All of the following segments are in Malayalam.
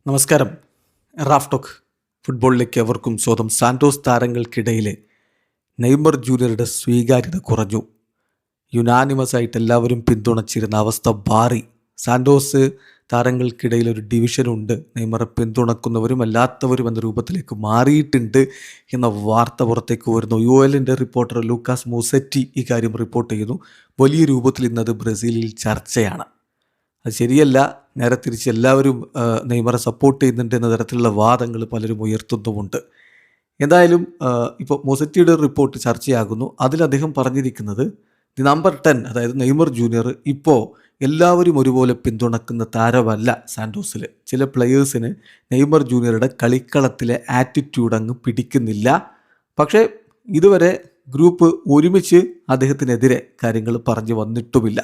നമസ്കാരം. റാഫ് ടോക്ക് ഫുട്ബോളിലേക്ക് അവർക്കും സ്വന്തം. സാന്റോസ് താരങ്ങൾക്കിടയിൽ നെയ്മർ ജൂനിയറുടെ സ്വീകാര്യത കുറഞ്ഞു. യുനാനിമസ് ആയിട്ട് എല്ലാവരും പിന്തുണച്ചിരുന്ന അവസ്ഥ മാറി. സാന്റോസ് താരങ്ങൾക്കിടയിൽ ഒരു ഡിവിഷനുണ്ട്. നെയ്മറെ പിന്തുണക്കുന്നവരും അല്ലാത്തവരും എന്ന രൂപത്തിലേക്ക് മാറിയിട്ടുണ്ട് എന്ന വാർത്ത പുറത്തേക്ക് വരുന്നു. UOL റിപ്പോർട്ടർ ലൂക്കാസ് മൂസെറ്റി ഈ കാര്യം റിപ്പോർട്ട് ചെയ്യുന്നു. വലിയ രൂപത്തിൽ ഇന്നത് ബ്രസീലിൽ ചർച്ചയാണ്. അത് ശരിയല്ല, നേരെ തിരിച്ച് എല്ലാവരും നെയ്മറെ സപ്പോർട്ട് ചെയ്യുന്നുണ്ട് എന്ന തരത്തിലുള്ള വാദങ്ങൾ പലരും ഉയർത്തുന്നുമുണ്ട്. എന്തായാലും ഇപ്പോൾ മൊസറ്റിയുടെ റിപ്പോർട്ട് ചർച്ചയാകുന്നു. അതിൽ അദ്ദേഹം പറഞ്ഞിരിക്കുന്നത് നമ്പർ 10 അതായത് നെയ്മർ ജൂനിയർ ഇപ്പോൾ എല്ലാവരും ഒരുപോലെ പിന്തുണക്കുന്ന താരമല്ല സാന്റോസിൽ. ചില പ്ലെയേഴ്സിന് നെയ്മർ ജൂനിയറുടെ കളിക്കളത്തിലെ ആറ്റിറ്റ്യൂഡ് അങ്ങ് പിടിക്കുന്നില്ല. പക്ഷേ ഇതുവരെ ഗ്രൂപ്പ് ഒരുമിച്ച് അദ്ദേഹത്തിനെതിരെ കാര്യങ്ങൾ പറഞ്ഞു വന്നിട്ടുമില്ല.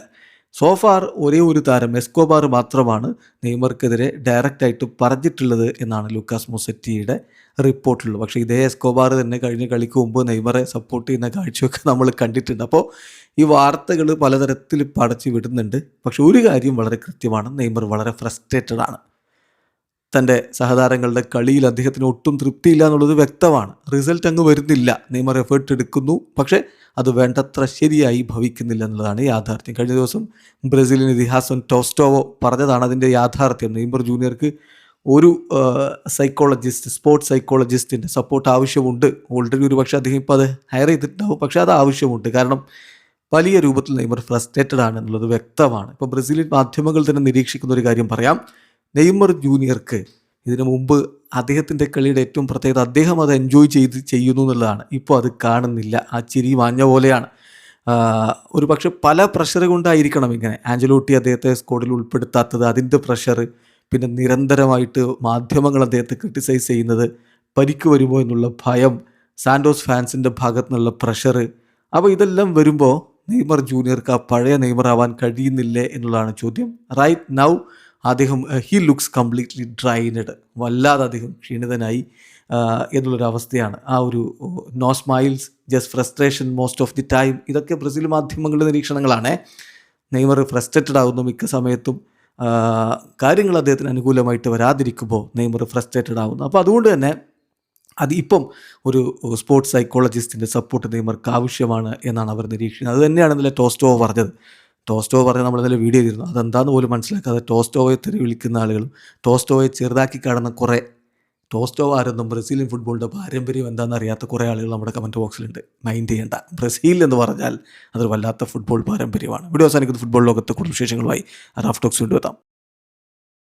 സോഫാർ ഒരേ ഒരു താരം എസ്കോബാർ മാത്രമാണ് നെയ്മർക്കെതിരെ ഡയറക്റ്റായിട്ട് പറഞ്ഞിട്ടുള്ളത് എന്നാണ് ലൂക്കാസ് മൊസറ്റിയുടെ റിപ്പോർട്ടിലുള്ളത്. പക്ഷേ ഇതേ എസ്കോബാർ തന്നെ കഴിഞ്ഞ കളിക്ക് മുമ്പ് നെയ്മറെ സപ്പോർട്ട് ചെയ്യുന്ന കാഴ്ചയൊക്കെ നമ്മൾ കണ്ടിട്ടുണ്ട്. അപ്പോൾ ഈ വാർത്തകൾ പലതരത്തിൽ പടച്ചു വിടുന്നുണ്ട്. പക്ഷെ ഒരു കാര്യം വളരെ കൃത്യമാണ്, നെയ്മർ വളരെ ഫ്രസ്ട്രേറ്റഡ് ആണ്. തൻ്റെ സഹതാരങ്ങളുടെ കളിയിൽ അദ്ദേഹത്തിന് ഒട്ടും തൃപ്തിയില്ല എന്നുള്ളത് വ്യക്തമാണ്. റിസൾട്ട് അങ്ങ് വരുന്നില്ല. നെയ്മർ എഫേർട്ട് എടുക്കുന്നു, പക്ഷേ അത് വേണ്ടത്ര ശരിയായി ഭവിക്കുന്നില്ല എന്നുള്ളതാണ് യാഥാർത്ഥ്യം. കഴിഞ്ഞ ദിവസം ബ്രസീലിയൻ ഇതിഹാസം ടോസ്റ്റോവോ പറഞ്ഞതാണ് അതിൻ്റെ യാഥാർത്ഥ്യം. നെയ്മർ ജൂനിയർക്ക് ഒരു സൈക്കോളജിസ്റ്റ്, സ്പോർട്സ് സൈക്കോളജിസ്റ്റിൻ്റെ സപ്പോർട്ട് ആവശ്യമുണ്ട്. ഓൾറെഡി ഒരു പക്ഷേ അദ്ദേഹം ഇപ്പോൾ അത് ഹയർ ചെയ്തിട്ടുണ്ടാവും, പക്ഷേ അത് ആവശ്യമുണ്ട്. കാരണം വലിയ രൂപത്തിൽ നെയ്മർ ഫ്രസ്ട്രേറ്റഡ് ആണ് എന്നുള്ളത് വ്യക്തമാണ്. ഇപ്പോൾ ബ്രസീലിയൻ മാധ്യമങ്ങൾ തന്നെ നിരീക്ഷിക്കുന്ന ഒരു കാര്യം പറയാം. നെയ്മർ ജൂനിയർക്ക് ഇതിനു മുമ്പ് അദ്ദേഹത്തിൻ്റെ കളിയുടെ ഏറ്റവും പ്രത്യേകത അദ്ദേഹം അത് എൻജോയ് ചെയ്യുന്നു എന്നുള്ളതാണ്. ഇപ്പോൾ അത് കാണുന്നില്ല. ആ ചിരി മാഞ്ഞ പോലെയാണ്. ഒരു പക്ഷെ പല പ്രഷർ കൊണ്ടായിരിക്കണം ഇങ്ങനെ ആഞ്ചലോട്ടി അദ്ദേഹത്തെ സ്ക്വാഡിൽ ഉൾപ്പെടുത്താത്തത്, അതിൻ്റെ പ്രഷർ, പിന്നെ നിരന്തരമായിട്ട് മാധ്യമങ്ങൾ അദ്ദേഹത്തെ ക്രിട്ടിസൈസ് ചെയ്യുന്നത്, പരിക്ക് വരുമോ എന്നുള്ള ഭയം, സാന്റോസ് ഫാൻസിൻ്റെ ഭാഗത്തു നിന്നുള്ള പ്രഷർ. അപ്പോൾ ഇതെല്ലാം വരുമ്പോൾ നെയ്മർ ജൂനിയർക്ക് ആ പഴയ നെയ്മർ ആവാൻ കഴിയുന്നില്ലേ എന്നുള്ളതാണ് ചോദ്യം. റൈറ്റ് നൗ അദ്ദേഹം ഹി ലുക്സ് കംപ്ലീറ്റ്ലി ഡ്രൈനഡ്. വല്ലാതെ അദ്ദേഹം ക്ഷീണിതനായി എന്നുള്ളൊരവസ്ഥയാണ്. ആ ഒരു no smiles, just frustration most of the time. ഇതൊക്കെ ബ്രസീൽ മാധ്യമങ്ങളുടെ നിരീക്ഷണങ്ങളാണ്. നെയ്മർ ഫ്രസ്ട്രേറ്റഡ് ആകുന്നു മിക്ക സമയത്തും. കാര്യങ്ങൾ അദ്ദേഹത്തിന് അനുകൂലമായിട്ട് വരാതിരിക്കുമ്പോൾ നെയ്മർ ഫ്രസ്ട്രേറ്റഡ് ആകുന്നു. അപ്പോൾ അതുകൊണ്ട് തന്നെ ഇപ്പം ഒരു സ്പോർട്സ് സൈക്കോളജിസ്റ്റിൻ്റെ സപ്പോർട്ട് നെയ്മർക്ക് ആവശ്യമാണ് എന്നാണ് അവർ നിരീക്ഷിക്കുന്നത്. അത് തന്നെയാണ് ഇന്നലെ ടോസ്റ്റോവോ പറഞ്ഞത്. നമ്മൾ ഇന്നലെ വീഡിയോ ചെയ്തിരുന്നു. അതെന്താണെന്ന് പോലും മനസ്സിലാക്കാതെ ടോസ്റ്റോവയെ തെറി വിളിക്കുന്ന ആളുകളും ടോസ്റ്റോവയെ ചെറുതാക്കി കാണുന്ന കുറേ, ടോസ്റ്റോവ ആരെന്നും ബ്രസീലിയൻ ഫുട്ബോളിൻ്റെ പാരമ്പര്യം എന്താണെന്ന് അറിയാത്ത കുറേ ആളുകൾ നമ്മുടെ കമൻറ്റ് ബോക്സിലുണ്ട്. മൈൻഡ് ചെയ്യേണ്ട. ബ്രസീൽ എന്ന് പറഞ്ഞാൽ അതൊരു വല്ലാത്ത ഫുട്ബോൾ പാരമ്പര്യമാണ്. വീഡിയോ അവസാനിക്കുന്ന ഫുട്ബോൾ ലോകത്തെ കൂടുതൽ വിശേഷങ്ങളുമായി റാഫ് ടോക്സ് കൊണ്ടുവെത്താം.